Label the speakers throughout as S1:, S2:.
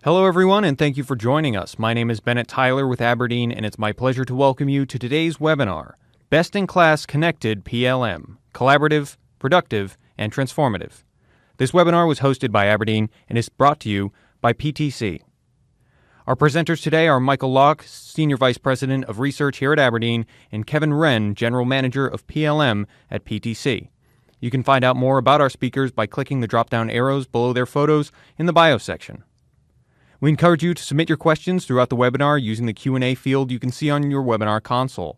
S1: Hello, everyone, and thank you for joining us. My name is Bennett Tyler with Aberdeen, and it's my pleasure to welcome you to today's webinar, Best-in-Class Connected PLM, Collaborative, Productive, and Transformative. This webinar was hosted by Aberdeen and is brought to you by PTC. Our presenters today are Michael Locke, Senior Vice President of Research here at Aberdeen, and Kevin Wrenn, General Manager of PLM at PTC. You can find out more about our speakers by clicking the drop-down arrows below their photos in the bio section. We encourage you to submit your questions throughout the webinar using the Q&A field you can see on your webinar console.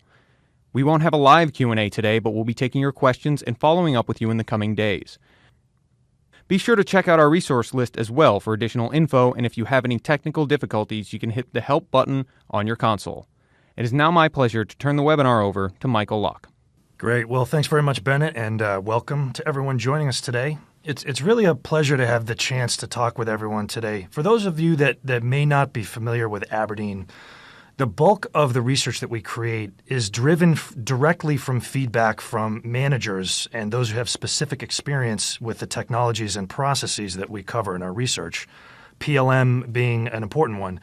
S1: We won't have a live Q&A today, but we'll be taking your questions and following up with you in the coming days. Be sure to check out our resource list as well for additional info, and if you have any technical difficulties, you can hit the Help button on your console. It is now my pleasure to turn the webinar over to Michael Locke.
S2: Great. Well, thanks very much, Bennett, and welcome to everyone joining us today. It's really a pleasure to have the chance to talk with everyone today. For those of you that may not be familiar with Aberdeen, the bulk of the research that we create is driven directly from feedback from managers and those who have specific experience with the technologies and processes that we cover in our research, PLM being an important one.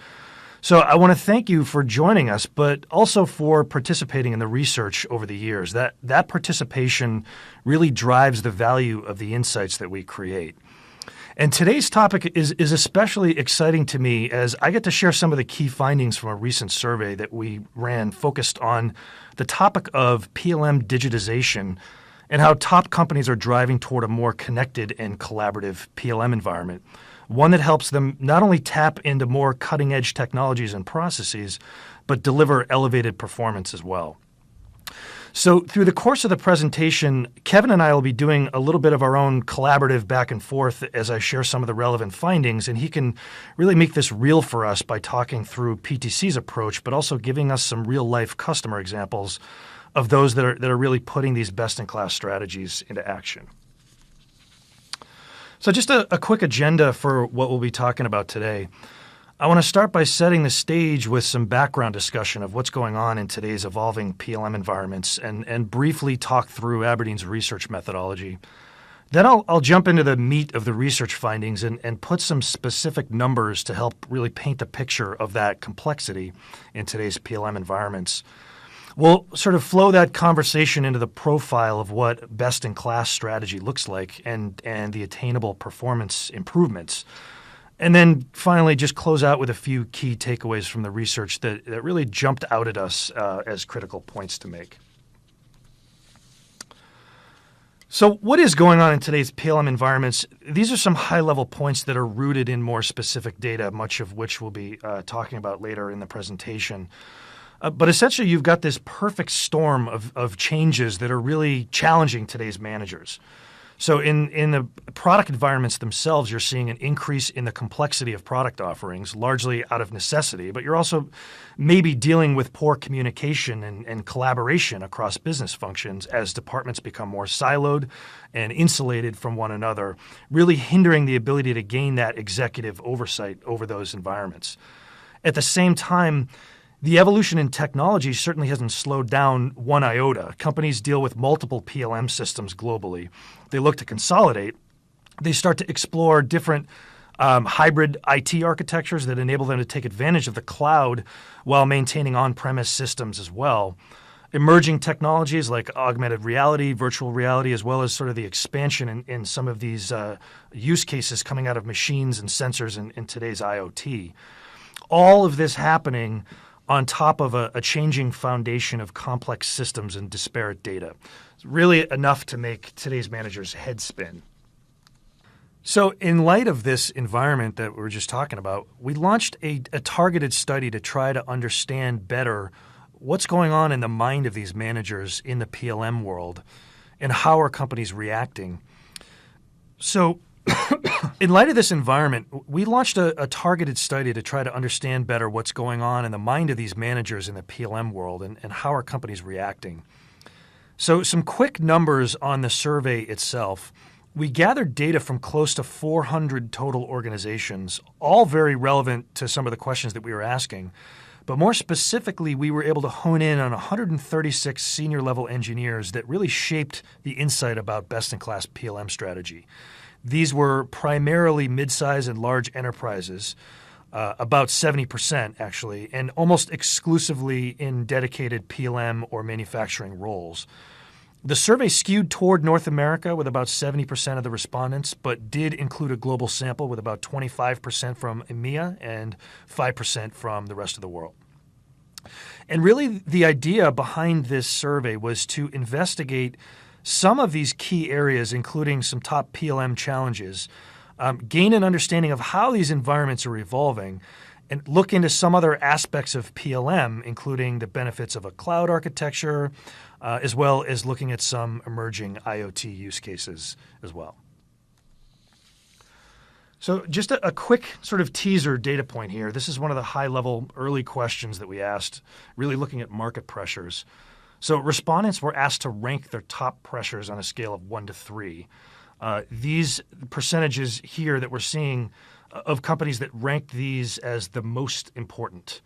S2: So I want to thank you for joining us, but also for participating in the research over the years. That participation really drives the value of the insights that we create. And today's topic is especially exciting to me as I get to share some of the key findings from a recent survey that we ran focused on the topic of PLM digitization and how top companies are driving toward a more connected and collaborative PLM environment, one that helps them not only tap into more cutting-edge technologies and processes, but deliver elevated performance as well. So through the course of the presentation, Kevin and I will be doing a little bit of our own collaborative back and forth as I share some of the relevant findings, and he can really make this real for us by talking through PTC's approach, but also giving us some real-life customer examples of those that are really putting these best-in-class strategies into action. So just a quick agenda for what we'll be talking about today. I want to start by setting the stage with some background discussion of what's going on in today's evolving PLM environments and briefly talk through Aberdeen's research methodology. Then I'll jump into the meat of the research findings and put some specific numbers to help really paint the picture of that complexity in today's PLM environments. We'll sort of flow that conversation into the profile of what best-in-class strategy looks like and the attainable performance improvements. And then finally just close out with a few key takeaways from the research that really jumped out at us as critical points to make. So what is going on in today's PLM environments? These are some high-level points that are rooted in more specific data, much of which we'll be talking about later in the presentation. But essentially, you've got this perfect storm of changes that are really challenging today's managers. So in the product environments themselves, you're seeing an increase in the complexity of product offerings, largely out of necessity, but you're also maybe dealing with poor communication and collaboration across business functions as departments become more siloed and insulated from one another, really hindering the ability to gain that executive oversight over those environments. At the same time, the evolution in technology certainly hasn't slowed down one iota. Companies deal with multiple PLM systems globally. They look to consolidate. They start to explore different hybrid IT architectures that enable them to take advantage of the cloud while maintaining on-premise systems as well. Emerging technologies like augmented reality, virtual reality, as well as sort of the expansion in some of these use cases coming out of machines and sensors in today's IoT. All of this happening on top of a changing foundation of complex systems and disparate data. It's really enough to make today's managers' head spin. So in light of this environment that we were just talking about, we launched a targeted study to try to understand better what's going on in the mind of these managers in the PLM world and how are companies reacting. So in light of this environment, we launched a targeted study to try to understand better what's going on in the mind of these managers in the PLM world and how are companies reacting. So some quick numbers on the survey itself. We gathered data from close to 400 total organizations, all very relevant to some of the questions that we were asking. But more specifically, we were able to hone in on 136 senior-level engineers that really shaped the insight about best-in-class PLM strategy. These were primarily mid-size and large enterprises, about 70% actually, and almost exclusively in dedicated PLM or manufacturing roles. The survey skewed toward North America with about 70% of the respondents, but did include a global sample with about 25% from EMEA and 5% from the rest of the world. And really, the idea behind this survey was to investigate some of these key areas, including some top PLM challenges, gain an understanding of how these environments are evolving, and look into some other aspects of PLM, including the benefits of a cloud architecture, as well as looking at some emerging IoT use cases as well. So just a quick sort of teaser data point here. This is one of the high-level early questions that we asked, really looking at market pressures. So respondents were asked to rank their top pressures on a scale of 1 to 3. These percentages here that we're seeing of companies that ranked these as the most important.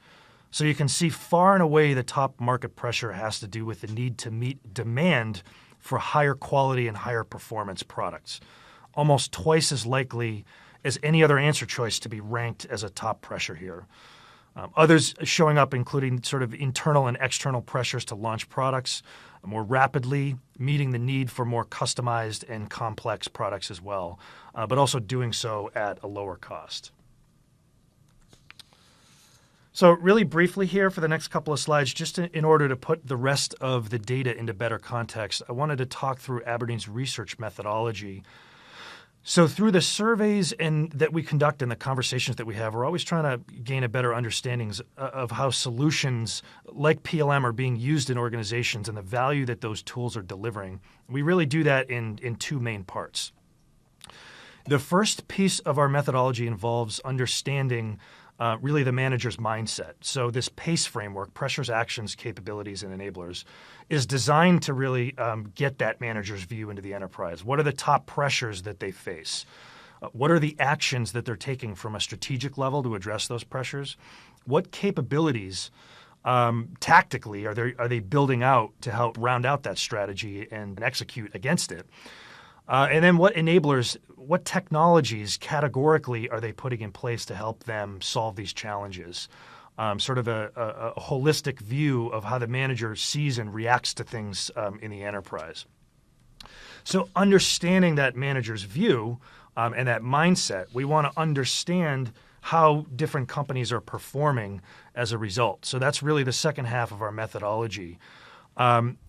S2: So you can see far and away the top market pressure has to do with the need to meet demand for higher quality and higher performance products, almost twice as likely as any other answer choice to be ranked as a top pressure here. Others showing up including sort of internal and external pressures to launch products more rapidly, meeting the need for more customized and complex products as well, but also doing so at a lower cost. So really briefly here for the next couple of slides, just in order to put the rest of the data into better context, I wanted to talk through Aberdeen's research methodology. So through the surveys that we conduct and the conversations that we have, we're always trying to gain a better understanding of how solutions like PLM are being used in organizations and the value that those tools are delivering. We really do that in two main parts. The first piece of our methodology involves understanding really the manager's mindset. So this PACE framework, pressures, actions, capabilities, and enablers, is designed to really get that manager's view into the enterprise. What are the top pressures that they face? What are the actions that they're taking from a strategic level to address those pressures? What capabilities tactically are they building out to help round out that strategy and execute against it? And then what enablers, what technologies categorically are they putting in place to help them solve these challenges? Sort of a holistic view of how the manager sees and reacts to things in the enterprise. So understanding that manager's view and that mindset, we want to understand how different companies are performing as a result. So that's really the second half of our methodology.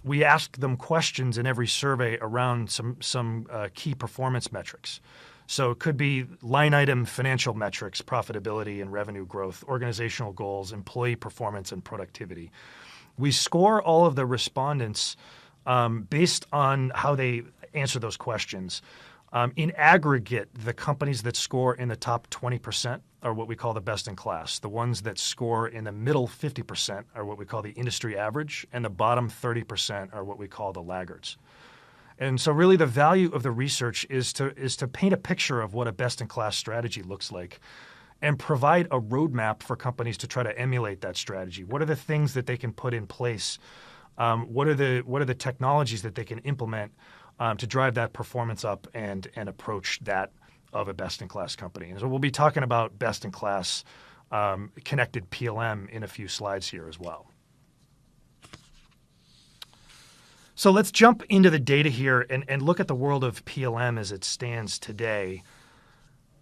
S2: We ask them questions in every survey around some key performance metrics. So it could be line item financial metrics, profitability and revenue growth, organizational goals, employee performance, and productivity. We score all of the respondents based on how they answer those questions. In aggregate, the companies that score in the top 20% are what we call the best in class. The ones that score in the middle 50% are what we call the industry average, and the bottom 30% are what we call the laggards. And so really the value of the research is to paint a picture of what a best-in-class strategy looks like and provide a roadmap for companies to try to emulate that strategy. What are the things that they can put in place? What are the technologies that they can implement to drive that performance up and approach that of a best-in-class company? And so we'll be talking about best-in-class connected PLM in a few slides here as well. So let's jump into the data here and look at the world of PLM as it stands today.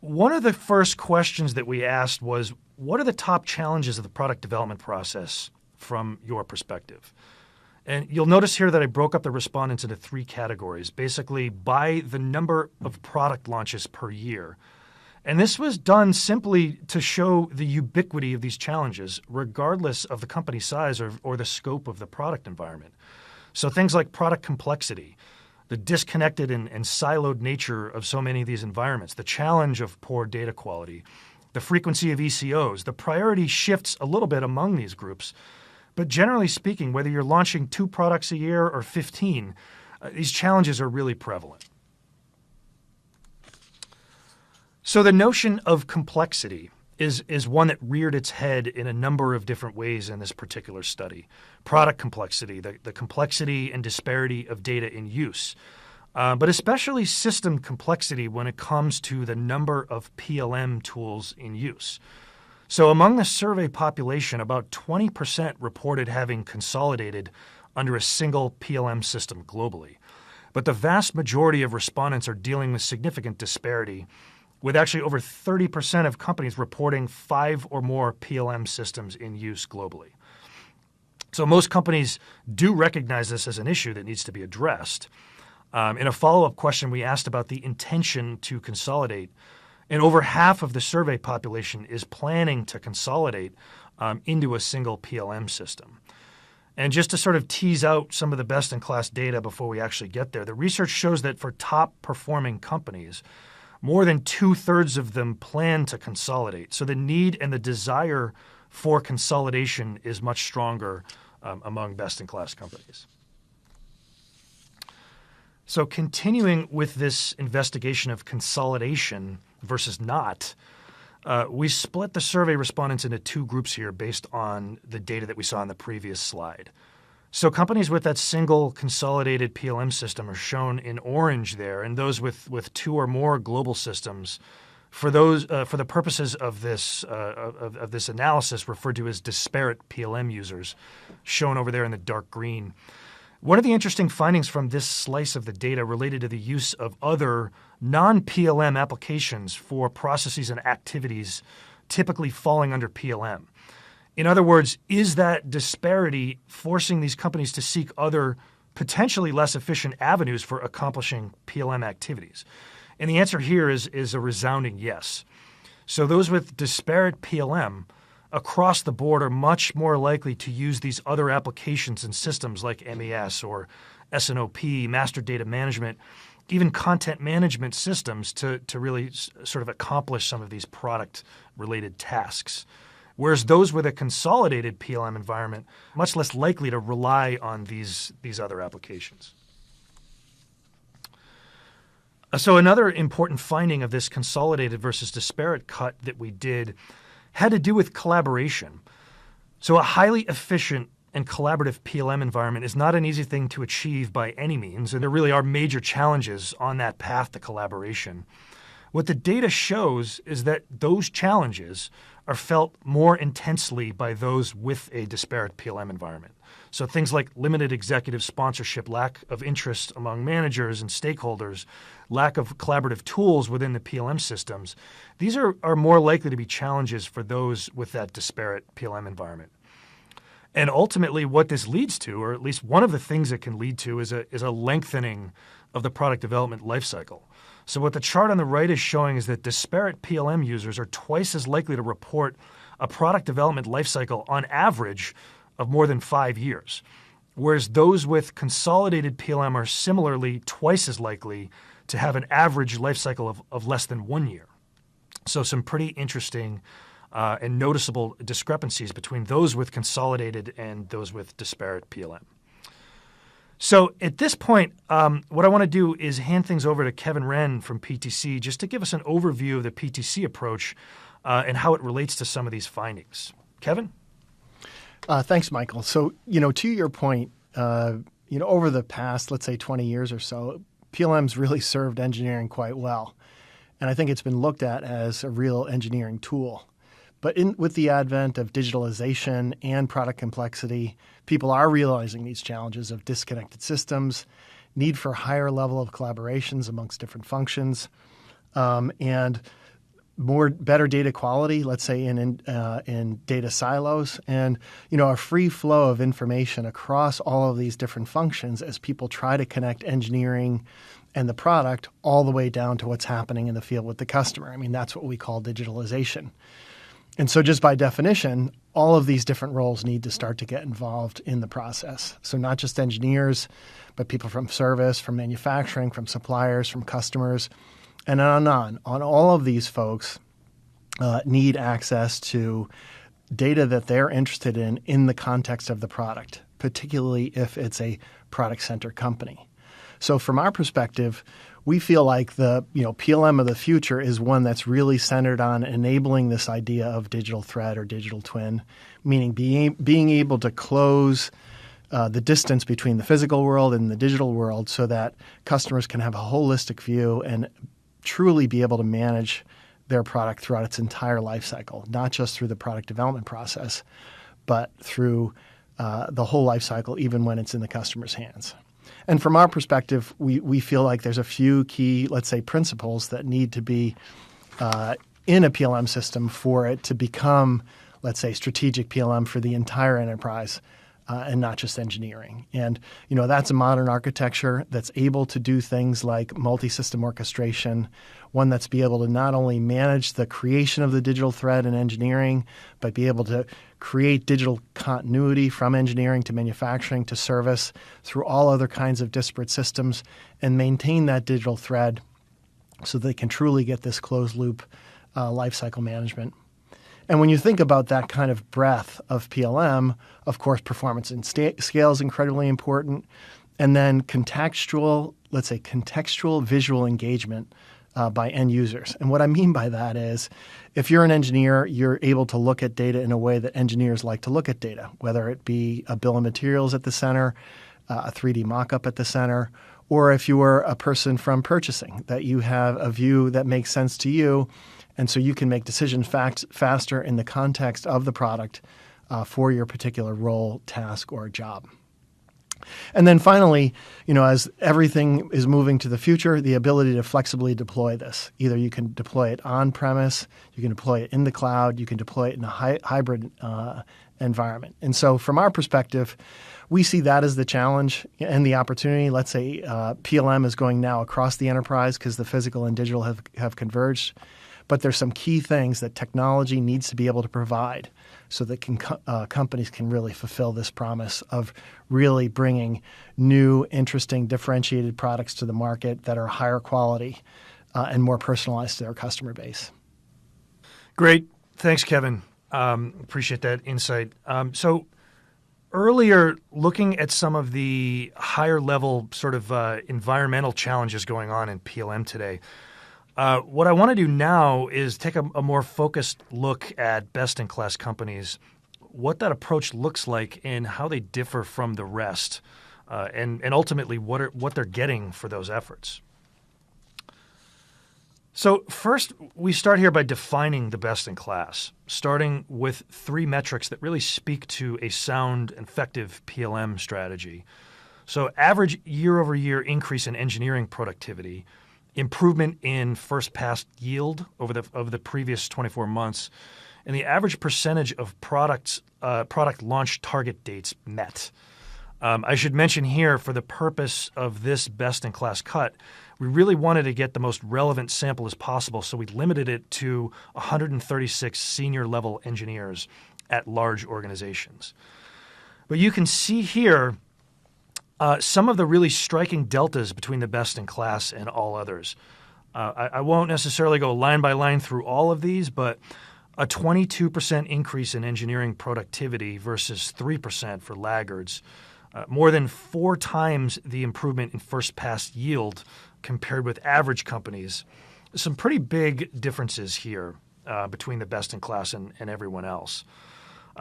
S2: One of the first questions that we asked was, what are the top challenges of the product development process from your perspective? And you'll notice here that I broke up the respondents into three categories, basically by the number of product launches per year. And this was done simply to show the ubiquity of these challenges, regardless of the company size or the scope of the product environment. So things like product complexity, the disconnected and siloed nature of so many of these environments, the challenge of poor data quality, the frequency of ECOs, the priority shifts a little bit among these groups. But generally speaking, whether you're launching 2 products a year or 15, these challenges are really prevalent. So the notion of complexity is one that reared its head in a number of different ways in this particular study. Product complexity, the complexity and disparity of data in use, but especially system complexity when it comes to the number of PLM tools in use. So among the survey population, about 20% reported having consolidated under a single PLM system globally. But the vast majority of respondents are dealing with significant disparity, with actually over 30% of companies reporting 5 or more PLM systems in use globally. So most companies do recognize this as an issue that needs to be addressed. In a follow-up question, we asked about the intention to consolidate, and over half of the survey population is planning to consolidate into a single PLM system. And just to sort of tease out some of the best-in-class data before we actually get there, the research shows that for top-performing companies, more than 2/3 of them plan to consolidate. So the need and the desire for consolidation is much stronger among best-in-class companies. So continuing with this investigation of consolidation versus not, we split the survey respondents into 2 groups here based on the data that we saw on the previous slide. So companies with that single consolidated PLM system are shown in orange there, and those with 2 or more global systems, for the purposes of this analysis, referred to as disparate PLM users, shown over there in the dark green. One of the interesting findings from this slice of the data related to the use of other non-PLM applications for processes and activities typically falling under PLM. In other words, is that disparity forcing these companies to seek other potentially less efficient avenues for accomplishing PLM activities? And the answer here is a resounding yes. So those with disparate PLM across the board are much more likely to use these other applications and systems like MES or S&OP, master data management, even content management systems to really sort of accomplish some of these product-related tasks. Whereas those with a consolidated PLM environment, much less likely to rely on these other applications. So another important finding of this consolidated versus disparate cut that we did had to do with collaboration. So a highly efficient and collaborative PLM environment is not an easy thing to achieve by any means, and there really are major challenges on that path to collaboration. What the data shows is that those challenges are felt more intensely by those with a disparate PLM environment. So things like limited executive sponsorship, lack of interest among managers and stakeholders, lack of collaborative tools within the PLM systems, these are more likely to be challenges for those with that disparate PLM environment. And ultimately what this leads to, or at least one of the things it can lead to, is a lengthening of the product development lifecycle. So what the chart on the right is showing is that disparate PLM users are twice as likely to report a product development lifecycle on average of more than 5 years, whereas those with consolidated PLM are similarly twice as likely to have an average lifecycle of less than 1 year. So some pretty interesting and noticeable discrepancies between those with consolidated and those with disparate PLM. So at this point, what I want to do is hand things over to Kevin Wrenn from PTC just to give us an overview of the PTC approach and how it relates to some of these findings. Kevin?
S3: Thanks, Michael. So, to your point, over the past, let's say 20 years or so, PLM's really served engineering quite well. And I think it's been looked at as a real engineering tool. But with the advent of digitalization and product complexity, people are realizing these challenges of disconnected systems, need for higher level of collaborations amongst different functions, and better data quality, let's say in data silos, and a free flow of information across all of these different functions as people try to connect engineering and the product all the way down to what's happening in the field with the customer. I mean, that's what we call digitalization. And so just by definition, all of these different roles need to start to get involved in the process. So not just engineers, but people from service, from manufacturing, from suppliers, from customers, and on and on. All of these folks need access to data that they're interested in the context of the product, particularly if it's a product-centered company. So from our perspective, we feel like the PLM of the future is one that's really centered on enabling this idea of digital thread or digital twin, meaning being able to close the distance between the physical world and the digital world so that customers can have a holistic view and truly be able to manage their product throughout its entire life cycle, not just through the product development process, but through the whole life cycle, even when it's in the customer's hands. And from our perspective, we feel like there's a few key, let's say, principles that need to be in a PLM system for it to become, let's say, strategic PLM for the entire enterprise and not just engineering. And, that's a modern architecture that's able to do things like multi-system orchestration, one that's be able to not only manage the creation of the digital thread in engineering, but be able to create digital continuity from engineering to manufacturing to service through all other kinds of disparate systems and maintain that digital thread so they can truly get this closed loop lifecycle management. And when you think about that kind of breadth of PLM, of course, performance and scale is incredibly important. And then contextual visual engagement by end users. And what I mean by that is if you're an engineer, you're able to look at data in a way that engineers like to look at data, whether it be a bill of materials at the center, a 3D mock-up at the center, or if you are a person from purchasing, that you have a view that makes sense to you, and so you can make decisions faster in the context of the product for your particular role, task, or job. And then finally, as everything is moving to the future, the ability to flexibly deploy this. Either you can deploy it on-premise, you can deploy it in the cloud, you can deploy it in a hybrid environment. And so from our perspective, we see that as the challenge and the opportunity. Let's say PLM is going now across the enterprise because the physical and digital have converged. But there's some key things that technology needs to be able to provide so that companies can really fulfill this promise of really bringing new, interesting, differentiated products to the market that are higher quality and more personalized to their customer base.
S2: Great. Thanks, Kevin. Appreciate that insight. So earlier, looking at some of the higher level sort of environmental challenges going on in PLM today, what I want to do now is take a more focused look at best-in-class companies, what that approach looks like and how they differ from the rest, and ultimately what they're getting for those efforts. So first, we start here by defining the best-in-class, starting with 3 metrics that really speak to a sound, effective PLM strategy. So average year-over-year increase in engineering productivity, improvement in first-pass yield over the previous 24 months, and the average percentage of product launch target dates met. I should mention here, for the purpose of this best-in-class cut, we really wanted to get the most relevant sample as possible, so we limited it to 136 senior-level engineers at large organizations. But you can see here some of the really striking deltas between the best-in-class and all others. I won't necessarily go line by line through all of these, but a 22% increase in engineering productivity versus 3% for laggards, more than 4 times the improvement in first-pass yield compared with average companies. Some pretty big differences here between the best-in-class and everyone else.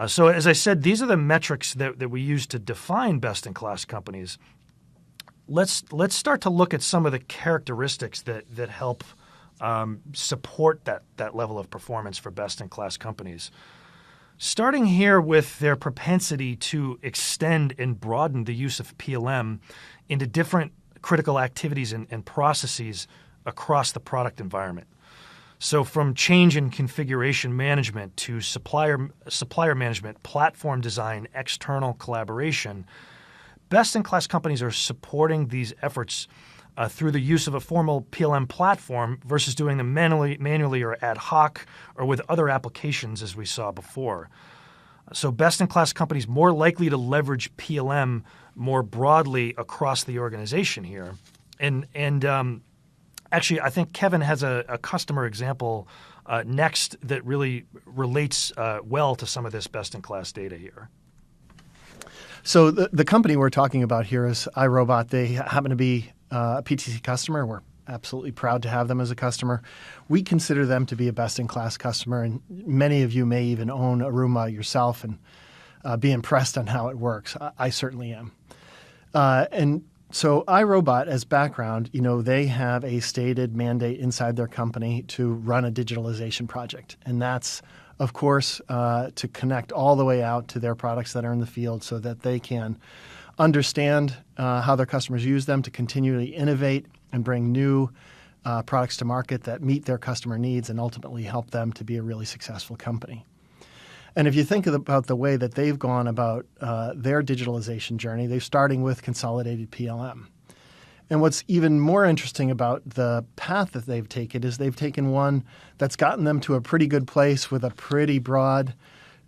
S2: So as I said, these are the metrics that we use to define best-in-class companies. Let's start to look at some of the characteristics that help support that level of performance for best-in-class companies. Starting here with their propensity to extend and broaden the use of PLM into different critical activities and processes across the product environment. So from change and configuration management to supplier management, platform design, external collaboration, best-in-class companies are supporting these efforts through the use of a formal PLM platform versus doing them manually or ad hoc or with other applications as we saw before. So best-in-class companies more likely to leverage PLM more broadly across the organization here. And actually, I think Kevin has a customer example next that really relates well to some of this best-in-class data here.
S3: So the company we're talking about here is iRobot. They happen to be a PTC customer. We're absolutely proud to have them as a customer. We consider them to be a best-in-class customer, and many of you may even own a Roomba yourself and be impressed on how it works. I certainly am. And So iRobot, as background, they have a stated mandate inside their company to run a digitalization project. And that's, of course, to connect all the way out to their products that are in the field so that they can understand how their customers use them, to continually innovate and bring new products to market that meet their customer needs and ultimately help them to be a really successful company. And if you think about the way that they've gone about their digitalization journey, they're starting with consolidated PLM. And what's even more interesting about the path that they've taken is they've taken one that's gotten them to a pretty good place with a pretty broad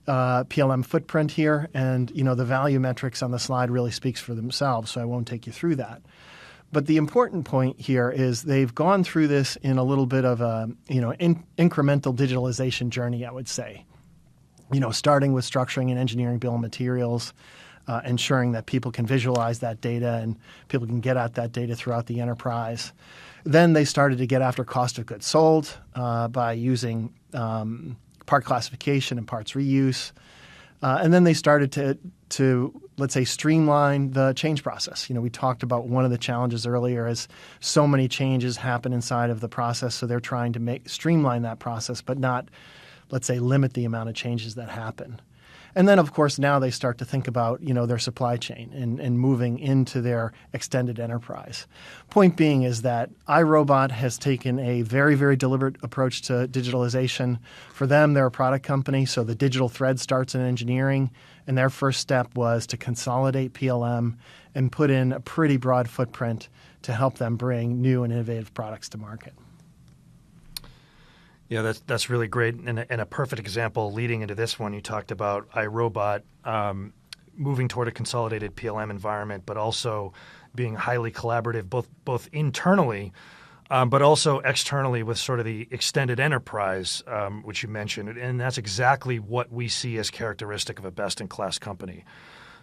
S3: PLM footprint here. And, the value metrics on the slide really speaks for themselves, so I won't take you through that. But the important point here is they've gone through this in a little bit of a, incremental digitalization journey, I would say. Starting with structuring and engineering bill of materials, ensuring that people can visualize that data and people can get at that data throughout the enterprise. Then they started to get after cost of goods sold by using part classification and parts reuse. And then they started to, let's say, streamline the change process. We talked about one of the challenges earlier is so many changes happen inside of the process, so they're trying to streamline that process, but not, let's say, limit the amount of changes that happen. And then, of course, now they start to think about, their supply chain and moving into their extended enterprise. Point being is that iRobot has taken a very, very deliberate approach to digitalization. For them, they're a product company, so the digital thread starts in engineering, and their first step was to consolidate PLM and put in a pretty broad footprint to help them bring new and innovative products to market.
S2: Yeah, that's really great, and a perfect example leading into this one. You talked about iRobot moving toward a consolidated PLM environment, but also being highly collaborative, both internally, but also externally with sort of the extended enterprise, which you mentioned, and that's exactly what we see as characteristic of a best-in-class company.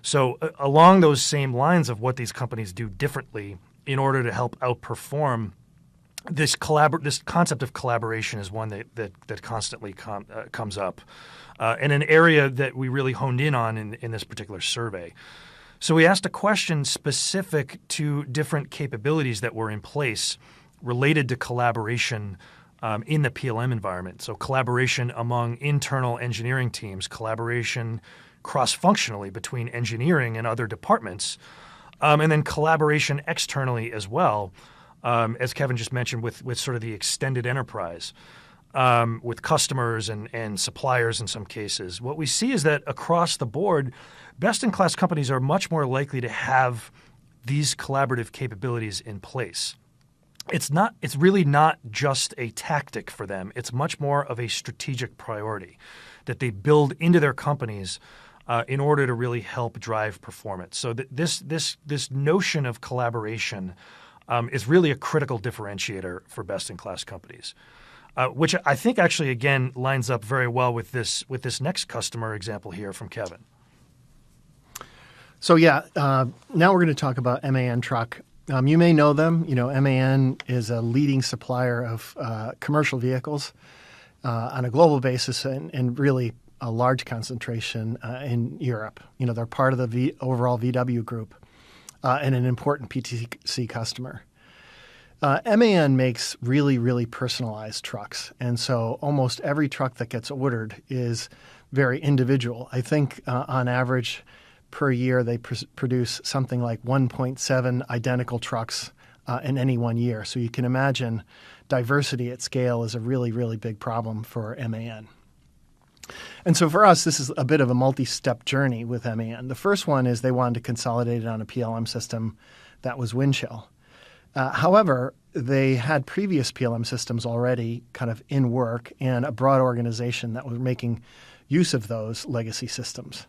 S2: So along those same lines of what these companies do differently in order to help outperform, this concept of collaboration is one that constantly comes up, and an area that we really honed in on in this particular survey. So we asked a question specific to different capabilities that were in place related to collaboration in the PLM environment. So collaboration among internal engineering teams, collaboration cross-functionally between engineering and other departments, and then collaboration externally as well. As Kevin just mentioned, with sort of the extended enterprise, with customers and suppliers in some cases. What we see is that across the board, best-in-class companies are much more likely to have these collaborative capabilities in place. It's really not just a tactic for them. It's much more of a strategic priority that they build into their companies in order to really help drive performance. So this notion of collaboration is really a critical differentiator for best-in-class companies, which I think actually, again, lines up very well with this next customer example here from Kevin.
S3: So now we're going to talk about MAN Truck. You may know them. MAN is a leading supplier of commercial vehicles on a global basis and really a large concentration in Europe. They're part of the overall VW group. And an important PTC customer. MAN makes really, really personalized trucks. And so almost every truck that gets ordered is very individual. I think on average per year they produce something like 1.7 identical trucks in any one year. So you can imagine diversity at scale is a really, really big problem for MAN. And so for us, this is a bit of a multi-step journey with MAN. The first one is they wanted to consolidate it on a PLM system that was Windchill. However, they had previous PLM systems already kind of in work and a broad organization that was making use of those legacy systems.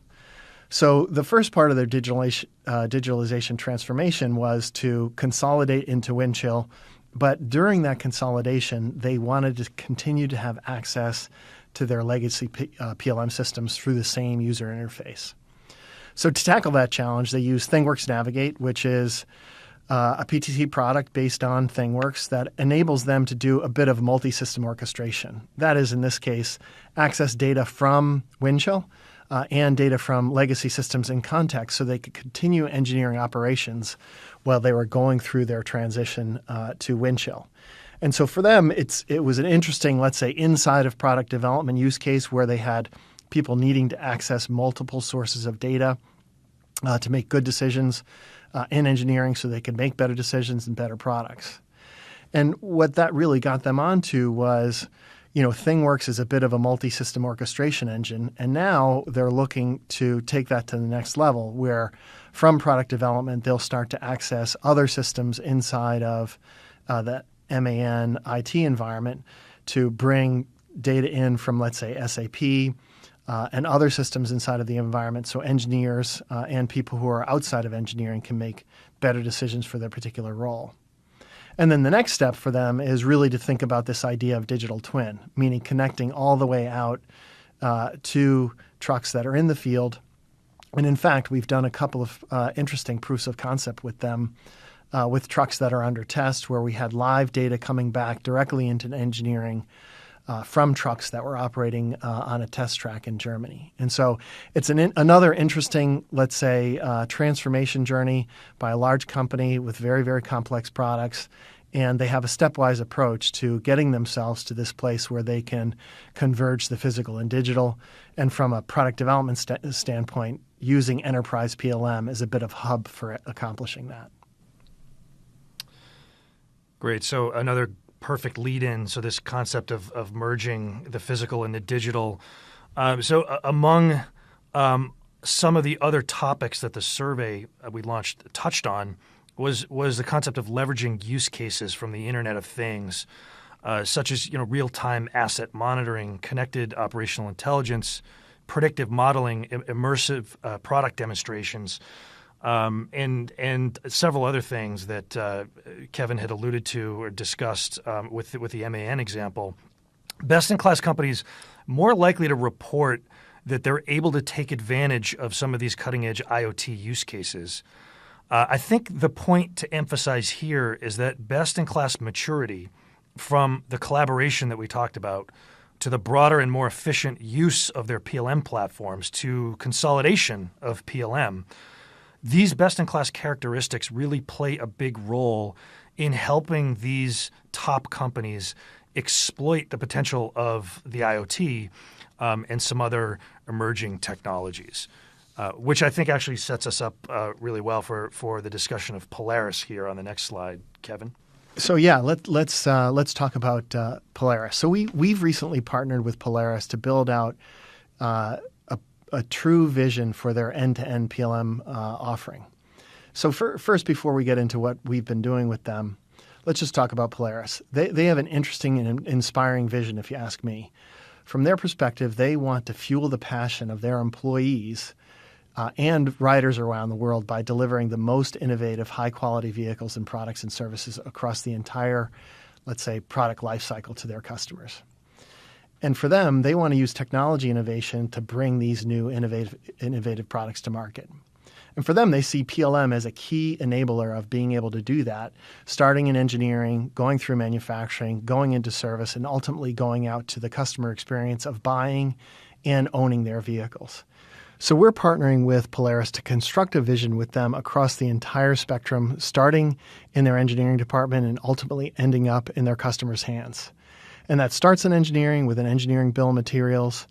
S3: So the first part of their digitalization transformation was to consolidate into Windchill. But during that consolidation, they wanted to continue to have access to their legacy PLM systems through the same user interface. So to tackle that challenge, they use ThingWorx Navigate, which is a PTC product based on ThingWorx that enables them to do a bit of multi-system orchestration. That is, in this case, access data from Windchill and data from legacy systems in context so they could continue engineering operations while they were going through their transition to Windchill. And so for them, it was an interesting, let's say, inside of product development use case where they had people needing to access multiple sources of data to make good decisions in engineering so they could make better decisions and better products. And what that really got them onto was, ThingWorx is a bit of a multi-system orchestration engine, and now they're looking to take that to the next level where from product development, they'll start to access other systems inside of the MAN IT environment to bring data in from, let's say, S.V.P. And other systems inside of the environment so engineers and people who are outside of engineering can make better decisions for their particular role. And then the next step for them is really to think about this idea of digital twin, meaning connecting all the way out to trucks that are in the field. And in fact, we've done a couple of interesting proofs of concept with them with trucks that are under test where we had live data coming back directly into engineering from trucks that were operating on a test track in Germany. And so it's another interesting, let's say, transformation journey by a large company with very, very complex products. And they have a stepwise approach to getting themselves to this place where they can converge the physical and digital. And from a product development standpoint, using enterprise PLM as a bit of hub for accomplishing that.
S2: Great. So another perfect lead-in. So this concept of merging the physical and the digital. Among some of the other topics that the survey we launched touched on was the concept of leveraging use cases from the Internet of Things, such as real-time asset monitoring, connected operational intelligence, predictive modeling, immersive product demonstrations. And several other things that Kevin had alluded to or discussed with the MAN example. Best-in-class companies more likely to report that they're able to take advantage of some of these cutting-edge IoT use cases. I think the point to emphasize here is that best-in-class maturity from the collaboration that we talked about to the broader and more efficient use of their PLM platforms to consolidation of PLM. These best-in-class characteristics really play a big role in helping these top companies exploit the potential of the IoT and some other emerging technologies, which I think actually sets us up really well for the discussion of Polaris here on the next slide, Kevin.
S3: So yeah, let's talk about Polaris. So we've recently partnered with Polaris to build out a true vision for their end-to-end PLM offering. So first, before we get into what we've been doing with them, let's just talk about Polaris. They have an interesting and inspiring vision, if you ask me. From their perspective, they want to fuel the passion of their employees and riders around the world by delivering the most innovative, high-quality vehicles and products and services across the entire, let's say, product lifecycle to their customers. And for them, they want to use technology innovation to bring these new innovative products to market. And for them, they see PLM as a key enabler of being able to do that, starting in engineering, going through manufacturing, going into service, and ultimately going out to the customer experience of buying and owning their vehicles. So we're partnering with Polaris to construct a vision with them across the entire spectrum, starting in their engineering department and ultimately ending up in their customers' hands. And that starts in engineering with an engineering bill of materials,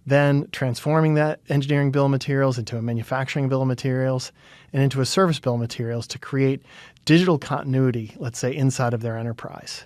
S3: then transforming that engineering bill of materials into a manufacturing bill of materials and into a service bill of materials to create digital continuity, let's say, inside of their enterprise.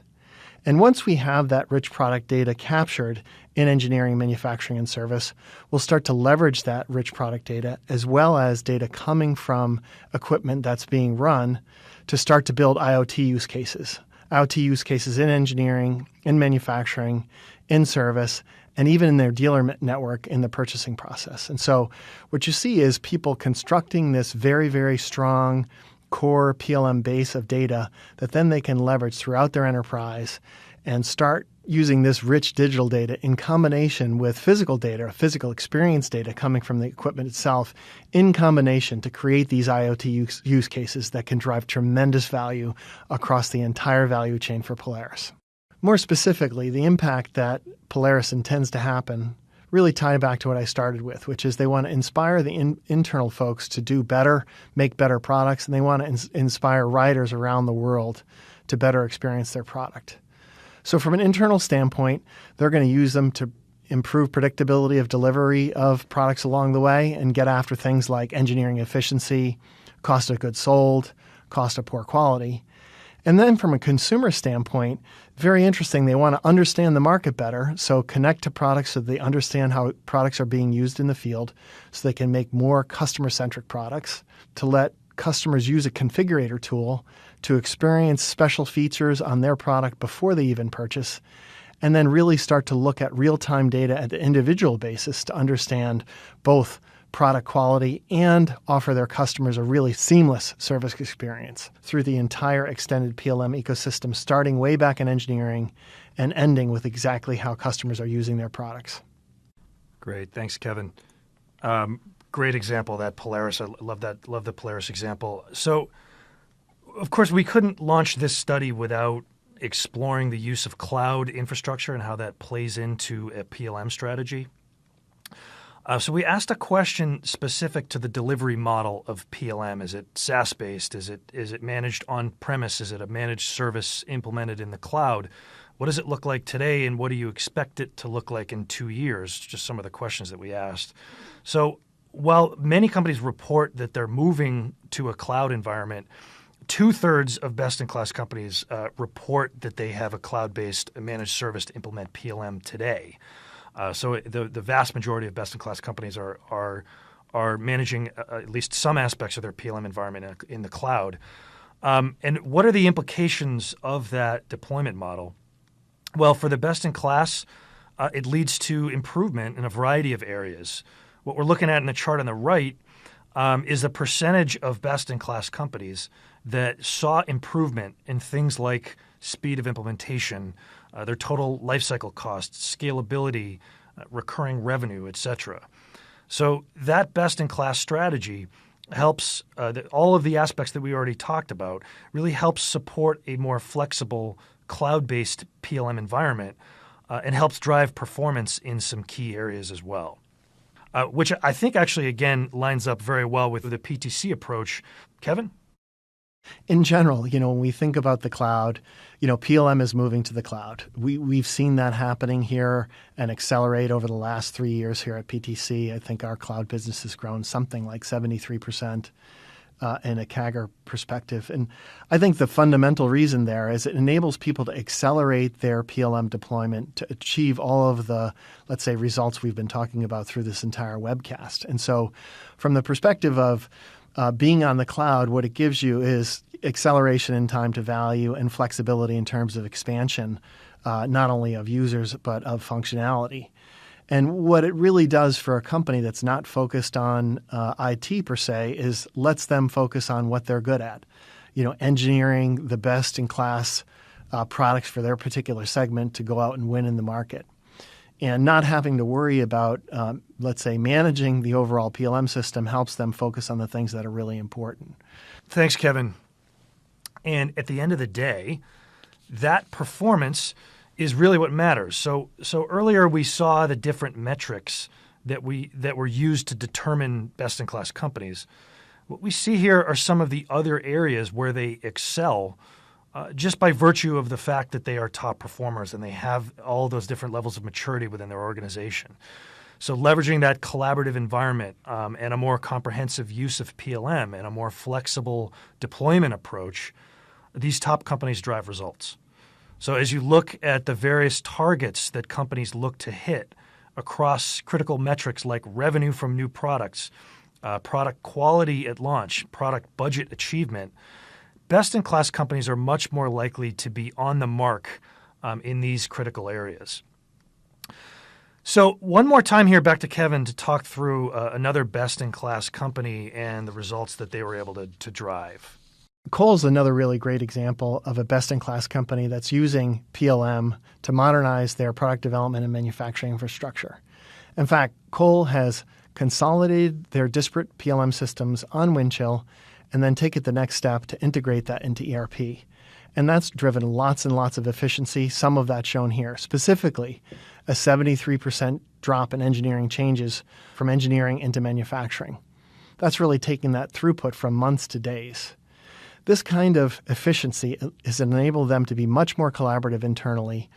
S3: And once we have that rich product data captured in engineering, manufacturing, and service, we'll start to leverage that rich product data as well as data coming from equipment that's being run to start to build IoT use cases. IoT use cases in engineering, in manufacturing, in service, and even in their dealer network in the purchasing process. And so what you see is people constructing this very, very strong core PLM base of data that then they can leverage throughout their enterprise and start using this rich digital data in combination with physical data, physical experience data coming from the equipment itself, in combination to create these IoT use cases that can drive tremendous value across the entire value chain for Polaris. More specifically, the impact that Polaris intends to happen really tie back to what I started with, which is they want to inspire the internal folks to do better, make better products, and they want to inspire riders around the world to better experience their product. So from an internal standpoint, they're going to use them to improve predictability of delivery of products along the way and get after things like engineering efficiency, cost of goods sold, cost of poor quality. And then from a consumer standpoint, very interesting, they want to understand the market better, so connect to products so they understand how products are being used in the field so they can make more customer-centric products, to let customers use a configurator tool to experience special features on their product before they even purchase, and then really start to look at real-time data at the individual basis to understand both product quality and offer their customers a really seamless service experience through the entire extended PLM ecosystem, starting way back in engineering and ending with exactly how customers are using their products.
S2: Great. Thanks, Kevin. Great example, that Polaris. I love that. Love the Polaris example. So, of course, we couldn't launch this study without exploring the use of cloud infrastructure and how that plays into a PLM strategy. So we asked a question specific to the delivery model of PLM. Is it SaaS-based? Is it managed on-premise? Is it a managed service implemented in the cloud? What does it look like today, and what do you expect it to look like in 2 years? Just some of the questions that we asked. So while many companies report that they're moving to a cloud environment, 2/3 of best-in-class companies report that they have a cloud-based managed service to implement PLM today. So the vast majority of best-in-class companies are managing at least some aspects of their PLM environment in the cloud. And what are the implications of that deployment model? Well, for the best-in-class, it leads to improvement in a variety of areas. What we're looking at in the chart on the right is the percentage of best-in-class companies that saw improvement in things like speed of implementation, their total lifecycle costs, scalability, recurring revenue, etc. So that best-in-class strategy helps all of the aspects that we already talked about, really helps support a more flexible cloud-based PLM environment and helps drive performance in some key areas as well, which I think actually, again, lines up very well with the PTC approach. Kevin?
S3: In general, when we think about the cloud, PLM is moving to the cloud. We've seen that happening here and accelerate over the last 3 years here at PTC. I think our cloud business has grown something like 73% in a CAGR perspective. And I think the fundamental reason there is it enables people to accelerate their PLM deployment to achieve all of the, let's say, results we've been talking about through this entire webcast. And so from the perspective of being on the cloud, what it gives you is acceleration in time to value and flexibility in terms of expansion, not only of users, but of functionality. And what it really does for a company that's not focused on IT per se is lets them focus on what they're good at, engineering the best-in-class products for their particular segment to go out and win in the market. And not having to worry about, let's say, managing the overall PLM system helps them focus on the things that are really important.
S2: Thanks, Kevin. And at the end of the day, that performance is really what matters. So earlier we saw the different metrics that were used to determine best-in-class companies. What we see here are some of the other areas where they excel just by virtue of the fact that they are top performers and they have all those different levels of maturity within their organization. So leveraging that collaborative environment and a more comprehensive use of PLM and a more flexible deployment approach, these top companies drive results. So as you look at the various targets that companies look to hit across critical metrics like revenue from new products, product quality at launch, product budget achievement, best-in-class companies are much more likely to be on the mark in these critical areas. So one more time here, back to Kevin to talk through another best-in-class company and the results that they were able to drive.
S3: KOEL is another really great example of a best-in-class company that's using PLM to modernize their product development and manufacturing infrastructure. In fact, KOEL has consolidated their disparate PLM systems on Windchill and then take it the next step to integrate that into ERP. And that's driven lots and lots of efficiency, some of that shown here. Specifically, a 73% drop in engineering changes from engineering into manufacturing. That's really taking that throughput from months to days. This kind of efficiency has enabled them to be much more collaborative internally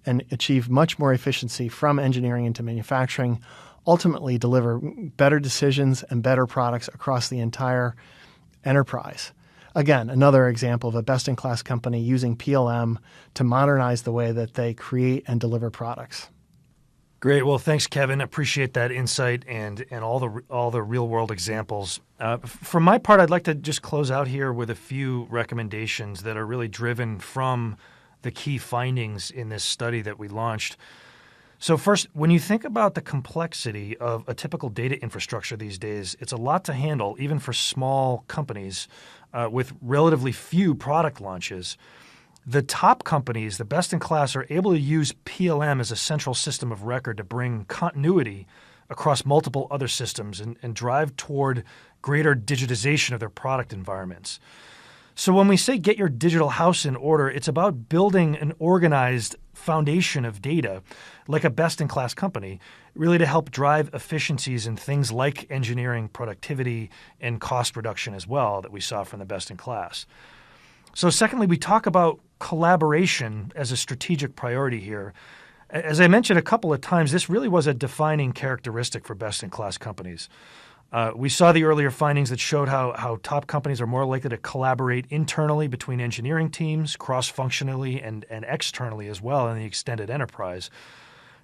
S3: and achieve much more efficiency from engineering into manufacturing, ultimately deliver better decisions and better products across the entire enterprise. Again, another example of a best-in-class company using PLM to modernize the way that they create and deliver products.
S2: Great. Well, thanks, Kevin. Appreciate that insight and all the real-world examples. For my part, I'd like to just close out here with a few recommendations that are really driven from the key findings in this study that we launched. So first, when you think about the complexity of a typical data infrastructure these days, it's a lot to handle, even for small companies with relatively few product launches. The top companies, the best in class, are able to use PLM as a central system of record to bring continuity across multiple other systems and drive toward greater digitization of their product environments. So when we say get your digital house in order, it's about building an organized foundation of data like a best-in-class company, really to help drive efficiencies in things like engineering productivity and cost reduction as well that we saw from the best-in-class. So secondly, we talk about collaboration as a strategic priority here. As I mentioned a couple of times, this really was a defining characteristic for best-in-class companies. We saw the earlier findings that showed how top companies are more likely to collaborate internally between engineering teams, cross-functionally, and externally as well in the extended enterprise.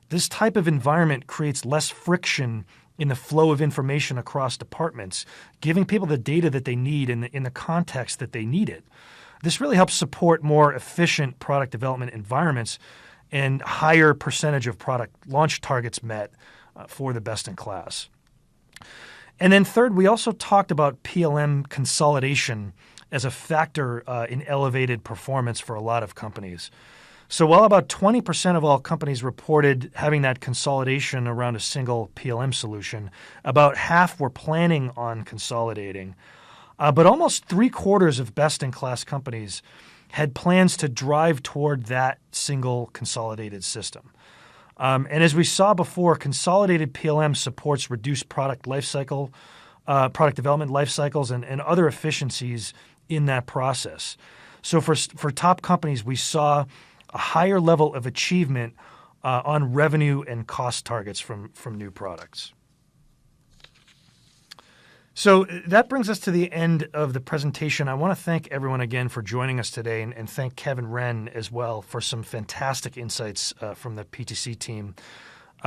S2: This type of environment creates less friction in the flow of information across departments, giving people the data that they need in the context that they need it. This really helps support more efficient product development environments and higher percentage of product launch targets met for the best-in-class. And then third, we also talked about PLM consolidation as a factor in elevated performance for a lot of companies. So while about 20% of all companies reported having that consolidation around a single PLM solution, about half were planning on consolidating. But almost 3/4 of best-in-class companies had plans to drive toward that single consolidated system. And as we saw before, consolidated PLM supports reduced product lifecycle, product development life cycles, and other efficiencies in that process. So for top companies, we saw a higher level of achievement on revenue and cost targets from new products. So that brings us to the end of the presentation. I want to thank everyone again for joining us today and thank Kevin Wrenn as well for some fantastic insights from the PTC team.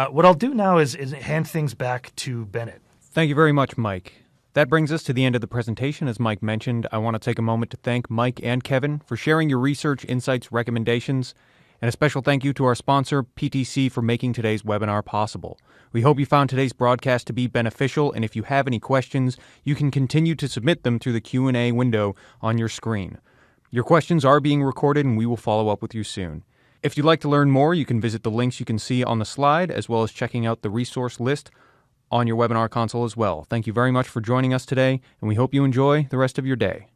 S2: What I'll do now is hand things back to Bennett.
S1: Thank you very much, Mike. That brings us to the end of the presentation. As Mike mentioned, I want to take a moment to thank Mike and Kevin for sharing your research, insights, recommendations, and a special thank you to our sponsor, PTC, for making today's webinar possible. We hope you found today's broadcast to be beneficial, and if you have any questions, you can continue to submit them through the Q&A window on your screen. Your questions are being recorded, and we will follow up with you soon. If you'd like to learn more, you can visit the links you can see on the slide, as well as checking out the resource list on your webinar console as well. Thank you very much for joining us today, and we hope you enjoy the rest of your day.